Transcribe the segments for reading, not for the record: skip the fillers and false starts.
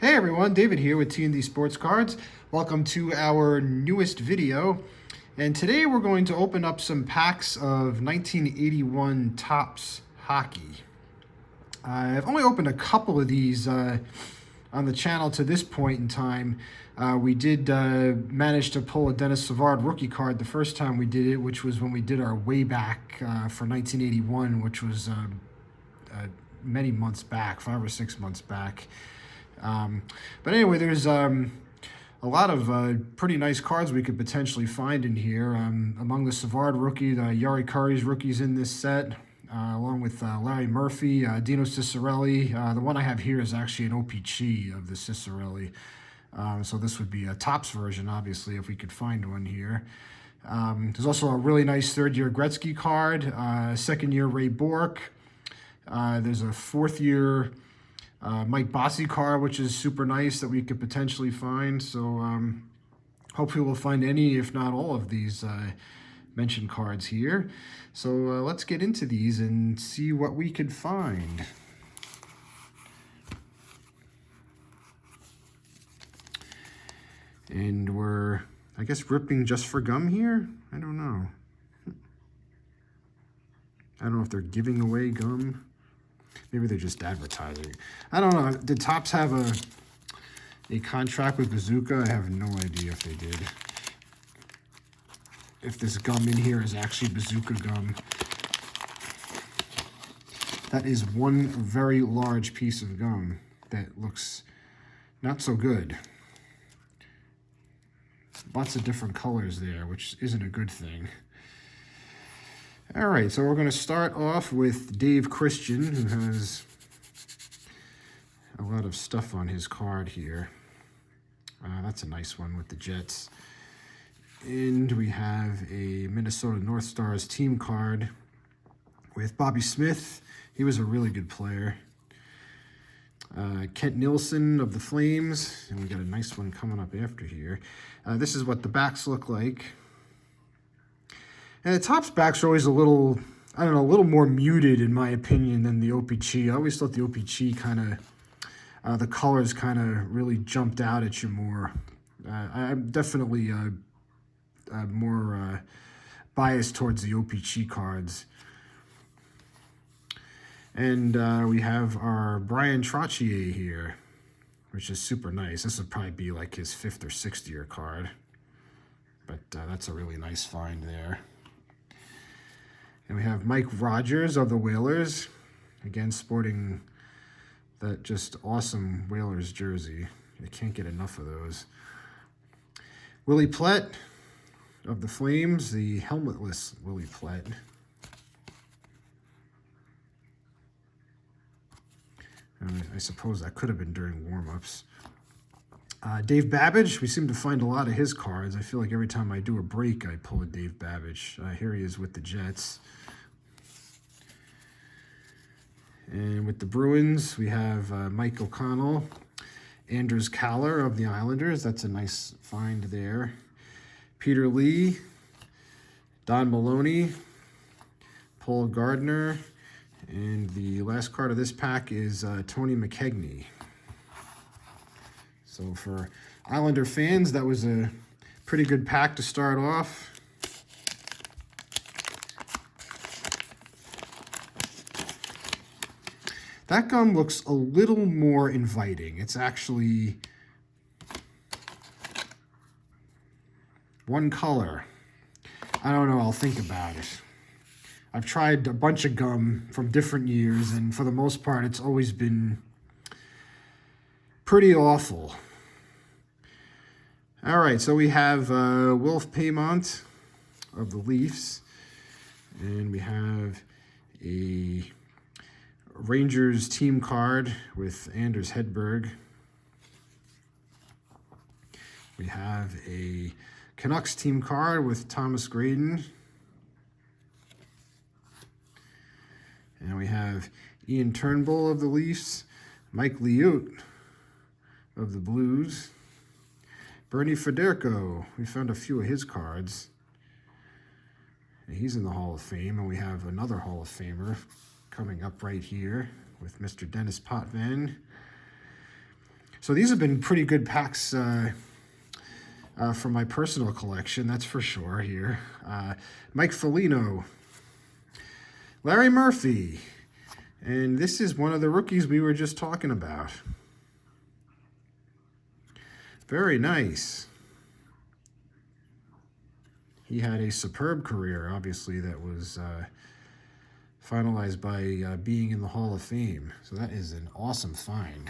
Hey everyone, David here with T&D Sports Cards. Welcome to our newest video. And today we're going to open up some packs of 1981 Topps hockey. I've only opened a couple of these on the channel to this point in time. We did manage to pull a Dennis Savard rookie card the first time we did it, which was when we did our way back for 1981, which was many months back, 5 or 6 months back. But anyway, there's a lot of pretty nice cards we could potentially find in here. Among the Savard rookie, the Yari Curry's rookies in this set, along with Larry Murphy, Dino Ciccarelli. The one I have here is actually an OPC of the Ciccarelli. So this would be a Topps version, obviously, if we could find one here. There's also a really nice third-year Gretzky card, second-year Ray Bourque. There's a fourth-year Mike Bossy card, which is super nice that we could potentially find. So hopefully we'll find any, if not all, of these mentioned cards here. So let's get into these and see what we could find. And we're, I guess, ripping just for gum here? I don't know. I don't know if they're giving away gum. Maybe they're just advertising. I don't know. Did Topps have a contract with Bazooka? I have no idea if they did. If this gum in here is actually Bazooka gum. That is one very large piece of gum that looks not so good. Lots of different colors there, which isn't a good thing. All right, so we're going to start off with Dave Christian, who has a lot of stuff on his card here. That's a nice one with the Jets. And we have a Minnesota North Stars team card with Bobby Smith. He was a really good player. Kent Nilsson of the Flames, and we got a nice one coming up after here. This is what the backs look like. And the Topps backs are always a little, I don't know, a little more muted in my opinion than the OPC. I always thought the OPC kind of, the colors kind of really jumped out at you more. I'm definitely more biased towards the OPC cards. And we have our Brian Trottier here, which is super nice. This would probably be like his 5th or 6th year card. But that's a really nice find there. And we have Mike Rogers of the Whalers, again sporting that just awesome Whalers jersey. You can't get enough of those. Willie Plett of the Flames, the helmetless Willie Plett. I suppose that could have been during warm-ups. Dave Babbage, we seem to find a lot of his cards. I feel like every time I do a break, I pull a Dave Babbage. Here he is with the Jets. And with the Bruins, we have Mike O'Connell, Anders Kaller of the Islanders. That's a nice find there. Peter Lee, Don Maloney, Paul Gardner, and the last card of this pack is Tony McKegney. So for Islander fans, that was a pretty good pack to start off. That gum looks a little more inviting. It's actually one color. I don't know, I'll think about it. I've tried a bunch of gum from different years, and for the most part, it's always been pretty awful. All right, so we have Wolf Paymont of the Leafs, and we have a Rangers team card with Anders Hedberg. We have a Canucks team card with Thomas Graydon. And we have Ian Turnbull of the Leafs, Mike Liut of the Blues, Bernie Federko. We found a few of his cards. And he's in the Hall of Fame, and we have another Hall of Famer coming up right here with Mr. Dennis Potvin. So these have been pretty good packs for my personal collection, that's for sure here. Mike Foligno, Larry Murphy, and this is one of the rookies we were just talking about. Very nice. He had a superb career, obviously, that was finalized by being in the Hall of Fame. So that is an awesome find.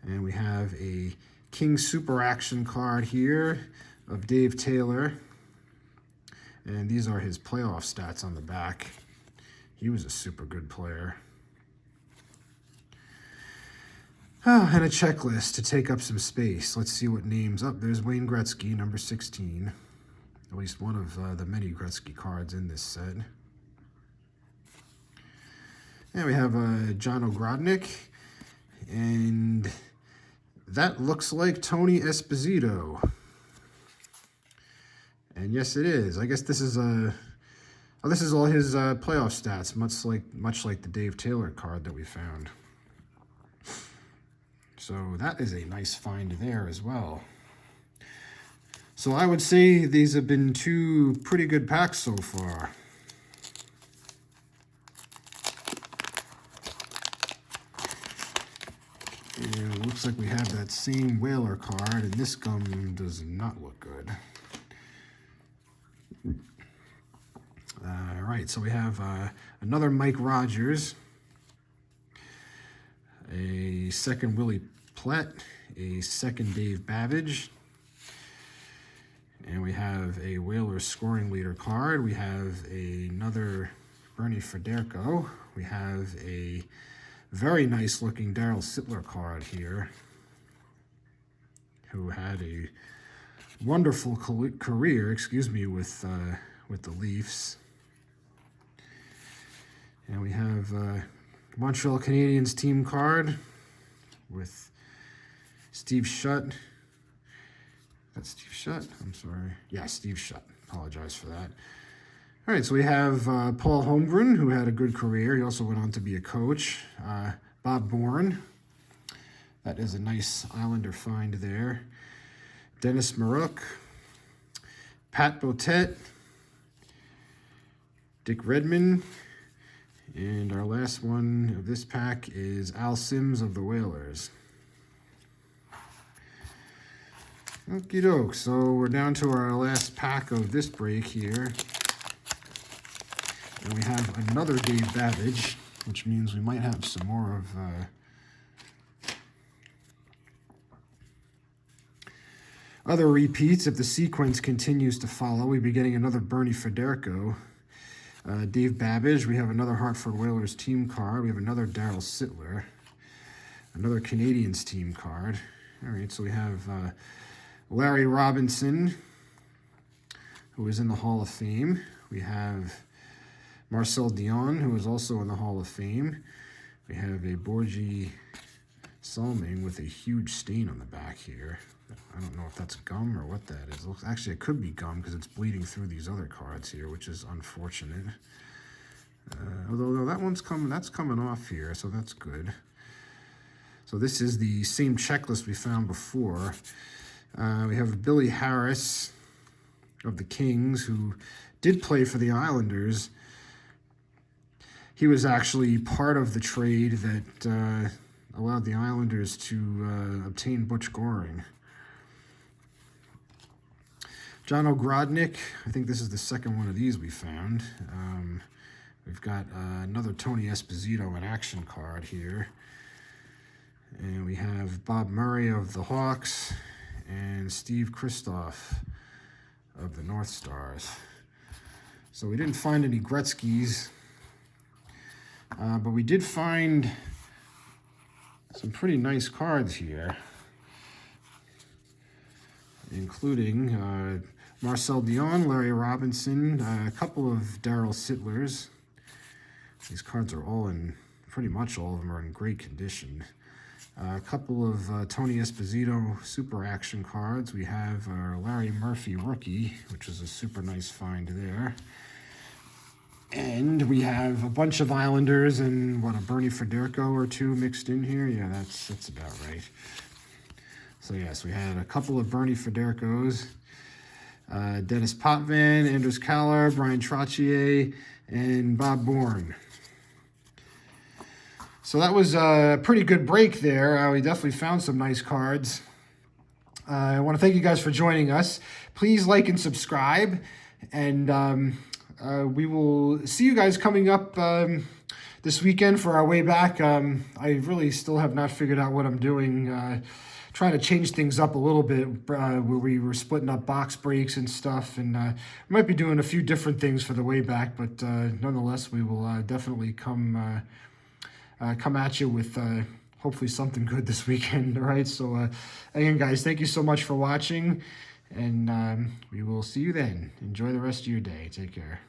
And we have a King Super Action card here of Dave Taylor. And these are his playoff stats on the back. He was a super good player. Oh, and a checklist to take up some space. Let's see what names. Up there's Wayne Gretzky, number 16. At least one of the many Gretzky cards in this set. And we have John Ogrodnik. And that looks like Tony Esposito. And yes, it is. I guess this is this is all his playoff stats, much like the Dave Taylor card that we found. So that is a nice find there as well. So I would say these have been two pretty good packs so far. And it looks like we have that same Whaler card, and this gum does not look good. All right, so we have another Mike Rogers, a second Willie Plett, a second Dave Babbage, and we have a Whalers scoring leader card. We have another Bernie Federko. We have a very nice looking Daryl Sittler card here, who had a wonderful career, with the Leafs. And we have Montreal Canadiens team card with Steve Shutt. That's Steve Shutt? I'm sorry. Yeah, Steve Shutt. Apologize for that. All right, so we have Paul Holmgren, who had a good career. He also went on to be a coach. Bob Bourne. That is a nice Islander find there. Dennis Maruk. Pat Botet. Dick Redmond. And our last one of this pack is Al Sims of the Whalers. Okie doke, so we're down to our last pack of this break here. And we have another Dave Babbage, which means we might have some more of other repeats. If the sequence continues to follow, we'll be getting another Bernie Federko. Dave Babbage, we have another Hartford Whalers team card. We have another Daryl Sittler, another Canadiens team card. All right, so we have Larry Robinson, who is in the Hall of Fame. We have Marcel Dion, who is also in the Hall of Fame. We have a Borgie Salming with a huge stain on the back here. I don't know if that's gum or what that is. Actually, it could be gum because it's bleeding through these other cards here, which is unfortunate. Although that's coming off here, so that's good. So this is the same checklist we found before. We have Billy Harris of the Kings, who did play for the Islanders. He was actually part of the trade that allowed the Islanders to obtain Butch Goring. John Ogrodnik, I think this is the second one of these we found. We've got another Tony Esposito in action card here. And we have Bob Murray of the Hawks and Steve Kristoff of the North Stars. So we didn't find any Gretzkys, but we did find some pretty nice cards here, including Marcel Dion, Larry Robinson, a couple of Daryl Sittlers. These cards are all pretty much all of them are in great condition. A couple of Tony Esposito Super Action cards. We have our Larry Murphy rookie, which is a super nice find there. And we have a bunch of Islanders and what, a Bernie Federico or two mixed in here. Yeah, that's about right. So yes, we had a couple of Bernie Federicos, Dennis Potvin, Anders Kaller, Brian Trottier, and Bob Bourne. So that was a pretty good break there. We definitely found some nice cards. I want to thank you guys for joining us. Please like and subscribe, and we will see you guys coming up this weekend for our way back. I really still have not figured out what I'm doing. Trying to change things up a little bit where we were splitting up box breaks and stuff, and we might be doing a few different things for the way back, but nonetheless, we will definitely come at you with hopefully something good this weekend. All right, so again, guys, thank you so much for watching, and we will see you then. Enjoy the rest of your day. Take care.